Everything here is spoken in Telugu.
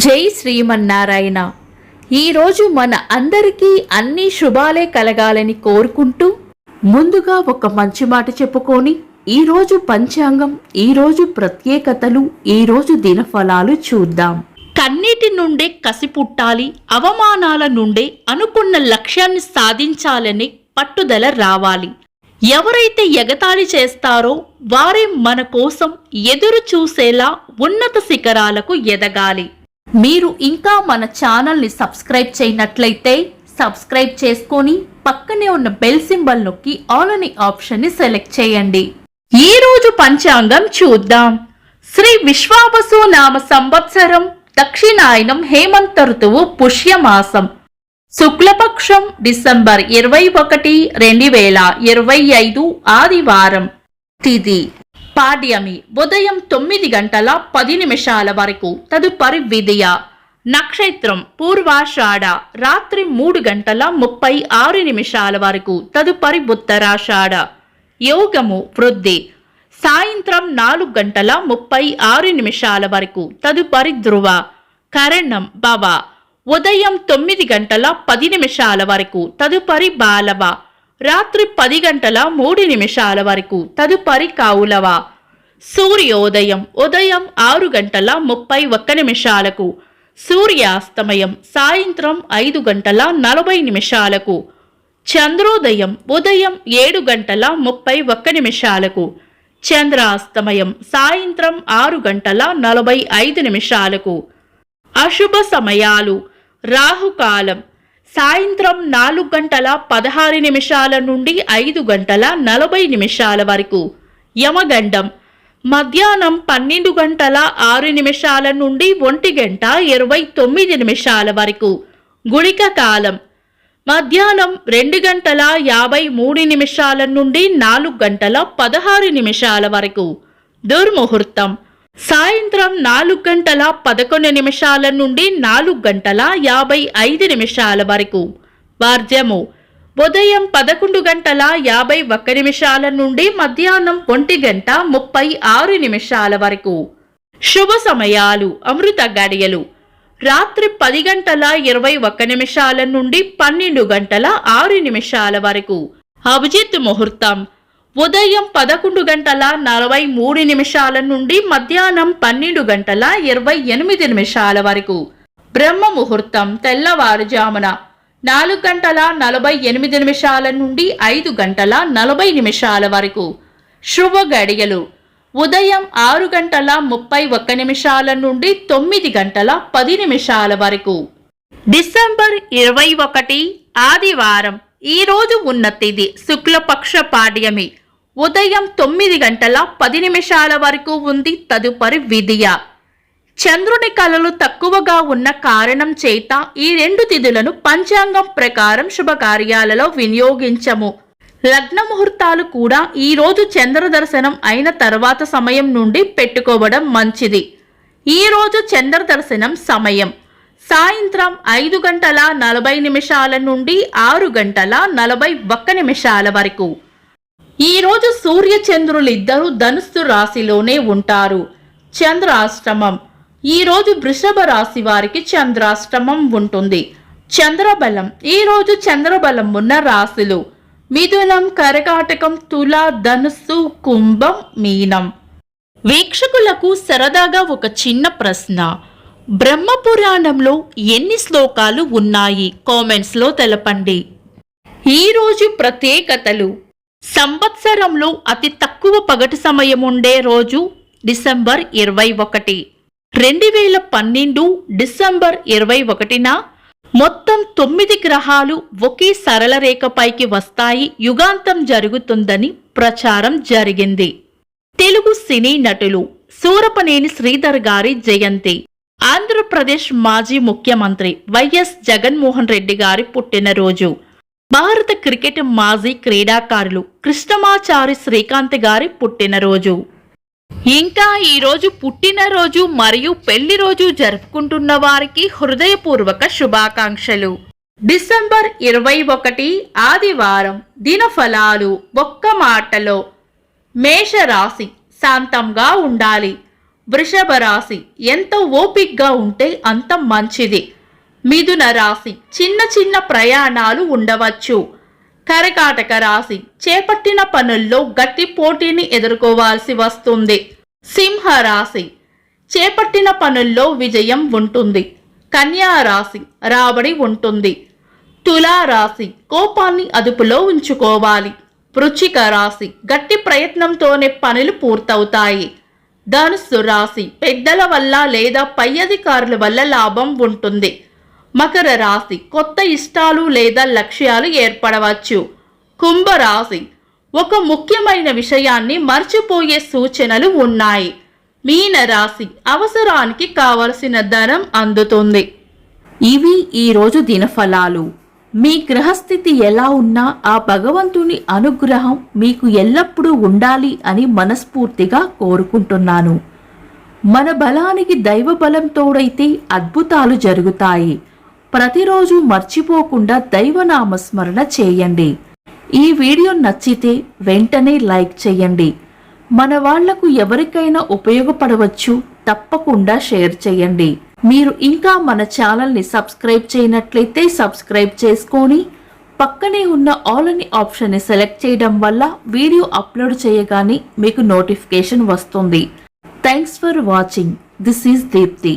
జై శ్రీమన్నారాయణ. ఈరోజు మన అందరికీ అన్ని శుభాలే కలగాలని కోరుకుంటూ ముందుగా ఒక మంచి మాట చెప్పుకొని ఈరోజు పంచాంగం, ఈరోజు ప్రత్యేకతలు, ఈరోజు దినఫలాలు చూద్దాం. కన్నీటి నుండే కసి పుట్టాలి, అవమానాల నుండే అనుకున్న లక్ష్యాన్ని సాధించాలని పట్టుదల రావాలి. ఎవరైతే ఎగతాళి చేస్తారో వారే మన కోసం ఎదురు చూసేలా ఉన్నత శిఖరాలకు ఎదగాలి. మీరు ఇంకా మన ఛానల్ని సబ్స్క్రైబ్ చేయనట్లయితే సబ్స్క్రైబ్ చేసుకొని పక్కనే ఉన్న బెల్ సింబల్ నొక్కి ఆల్ అనే ఆప్షన్ని సెలెక్ట్ చేయండి. ఈ రోజు పంచాంగం చూద్దాం. శ్రీ విశ్వావసు నామ సంవత్సరం, దక్షిణాయనం, హేమంత ఋతువు, పుష్యమాసం, శుక్లపక్షం, డిసెంబర్ 21, 2025 ఆదివారం. తిథి పాడ్యమి, ఉదయం 9 గంటల 10 నిమిషాల వరకు, తదుపరి విదియ. నక్షత్రం పూర్వాషాఢ, రాత్రి 3 గంటల 36 నిమిషాల వరకు, తదుపరి ఉత్తరాషాఢ. యోగము వృద్ధి, సాయంత్రం 4 గంటల 36 నిమిషాల వరకు, తదుపరి ధ్రువ. కరణం భవ, ఉదయం 9 గంటల 10 నిమిషాల వరకు, తదుపరి బాలవ. రాత్రి 10 గంటల 3 నిమిషాల వరకు, తదుపరి కౌలవ. సూర్యోదయం ఉదయం 6 గంటల 31 నిమిషాలకు, సూర్యాస్తమయం సాయంత్రం 5 గంటల 40 నిమిషాలకు. చంద్రోదయం ఉదయం 7 గంటల 31 నిమిషాలకు, చంద్రాస్తమయం సాయంత్రం 6 గంటల 45 నిమిషాలకు. అశుభ సమయాలు: రాహుకాలం సాయంత్రం 4 గంటల 16 నిమిషాల నుండి 5 గంటల 40 నిమిషాల వరకు. యమగండం మధ్యాహ్నం 12 గంటల 6 నిమిషాల నుండి 1 గంట 29 నిమిషాల వరకు. గుళిక కాలం మధ్యాహ్నం 2 గంటల 53 నిమిషాల నుండి 4 గంటల 16 నిమిషాల వరకు. దుర్ముహూర్తం సాయంత్రం 4 గంటల 11 నిమిషాల నుండి 4 గంటల 55 నిమిషాల వరకు. వర్జము ఉదయం 11 గంటల 51 నిమిషాల నుండి మధ్యాహ్నం 1 గంట 36 నిమిషాల వరకు. శుభ సమయాలు: అమృత గడియలు రాత్రి 10 గంటల 21 నిమిషాల నుండి 12 గంటల 6 నిమిషాల వరకు. అభిజిత్ ముహూర్తం ఉదయం 11 గంటల 43 నిమిషాల నుండి మధ్యాహ్నం 12 గంటల 28 నిమిషాల వరకు. బ్రహ్మ ముహూర్తం తెల్లవారుజామున 4 గంటల 48 నిమిషాల నుండి 5 గంటల 40 నిమిషాల వరకు. శుభ గడియలు ఉదయం 6 గంటల 31 నిమిషాల నుండి 9 గంటల 10 నిమిషాల వరకు. డిసెంబర్ 21 ఆదివారం. ఈ రోజు ఉన్న తిథి శుక్లపక్ష పాడ్యమి, ఉదయం 9 గంటల 10 నిమిషాల వరకు ఉంది, తదుపరి విదియ. చంద్రుని కళలు తక్కువగా ఉన్న కారణం చేత ఈ 2 తిథులను పంచాంగం ప్రకారం శుభకార్యాలలో వినియోగించము. లగ్న ముహూర్తాలు కూడా ఈ రోజు చంద్ర దర్శనం అయిన తర్వాత సమయం నుండి పెట్టుకోవడం మంచిది. ఈ రోజు చంద్ర దర్శనం సమయం సాయంత్రం 5 గంటల 40 నిమిషాల నుండి 6 గంటల 41 నిమిషాల వరకు. ఈ రోజు సూర్య చంద్రులిద్దరూ ధనుస్సు రాశిలోనే ఉంటారు. చంద్రాష్టమం ఈ రోజు వృషభ రాశి వారికి చంద్రాష్టమం ఉంటుంది. చంద్రబలం ఈ రోజు చంద్రబలం ఉన్న రాశులు మిథునం, కర్కాటకం, తుల, ధనుస్సు, కుంభం, మీనం. వీక్షకులకు సరదాగా ఒక చిన్న ప్రశ్న: బ్రహ్మపురాణంలో ఎన్ని శ్లోకాలు ఉన్నాయి? కామెంట్స్లో తెలపండి. ఈరోజు ప్రత్యేకతలు: సంవత్సరంలో అతి తక్కువ పగటి సమయం ఉండే రోజు డిసెంబర్ 21. 2012 డిసెంబర్ 21న మొత్తం 9 గ్రహాలు ఒకే సరళ రేఖపైకి వస్తాయి. యుగాంతం జరుగుతుందని ప్రచారం జరిగింది. తెలుగు సినీ నటులు సూరపనేని శ్రీధర్ గారి జయంతి. ఆంధ్రప్రదేశ్ మాజీ ముఖ్యమంత్రి వైఎస్ జగన్మోహన్ రెడ్డి గారి పుట్టినరోజు. భారత క్రికెట్ మాజీ క్రీడాకారులు కృష్ణమాచారి శ్రీకాంత్ గారి పుట్టినరోజు. ఇంకా ఈరోజు పుట్టినరోజు మరియు పెళ్లి రోజు జరుపుకుంటున్న వారికి హృదయపూర్వక శుభాకాంక్షలు. డిసెంబర్ 21 ఆదివారం. దినఫలాలు ఒక్క మాటలో: మేషరాశి శాంతంగా ఉండాలి. వృషభ రాశి ఎంత ఓపిగ్గా ఉంటే అంత మంచిది. మిథున రాశి చిన్న చిన్న ప్రయాణాలు ఉండవచ్చు. కర్కాటక రాశి చేపట్టిన పనుల్లో గట్టి పోటీని ఎదుర్కోవాల్సి వస్తుంది. సింహ రాశి చేపట్టిన పనుల్లో విజయం ఉంటుంది. కన్యా రాశి రాబడి ఉంటుంది. తులా రాశి కోపాన్ని అదుపులో ఉంచుకోవాలి. వృశ్చిక రాశి గట్టి ప్రయత్నంతోనే పనులు పూర్తవుతాయి. ధనుస్సు రాశి పెద్దల వల్ల లేదా పై అధికారుల వల్ల లాభం ఉంటుంది. మకర రాశి కొత్త ఇష్టాలు లేదా లక్ష్యాలు ఏర్పడవచ్చు. కుంభరాశి ఒక ముఖ్యమైన విషయాన్ని మర్చిపోయే సూచనలు ఉన్నాయి. మీన రాశి అవసరానికి కావలసిన ధనం అందుతుంది. ఇవి ఈరోజు దినఫలాలు. మీ గ్రహస్థితి ఎలా ఉన్నా ఆ భగవంతుని అనుగ్రహం మీకు ఎల్లప్పుడూ ఉండాలి అని మనస్ఫూర్తిగా కోరుకుంటున్నాను. మన బలానికి దైవ బలం తోడైతే అద్భుతాలు జరుగుతాయి. ప్రతిరోజు మర్చిపోకుండా దైవనామస్మరణ చేయండి. ఈ వీడియో నచ్చితే వెంటనే లైక్ చేయండి. మన వాళ్లకు ఎవరికైనా ఉపయోగపడవచ్చు. తప్పకుండా షేర్ చేయండి. మీరు ఇంకా మన ఛానల్ని సబ్స్క్రైబ్ చేయనట్లయితే సబ్స్క్రైబ్ చేసుకొని పక్కనే ఉన్న ఆల్ అని ఆప్షన్ని సెలెక్ట్ చేయడం వల్ల వీడియో అప్లోడ్ చేయగానే మీకు నోటిఫికేషన్ వస్తుంది. Thanks for watching. This is Deepti.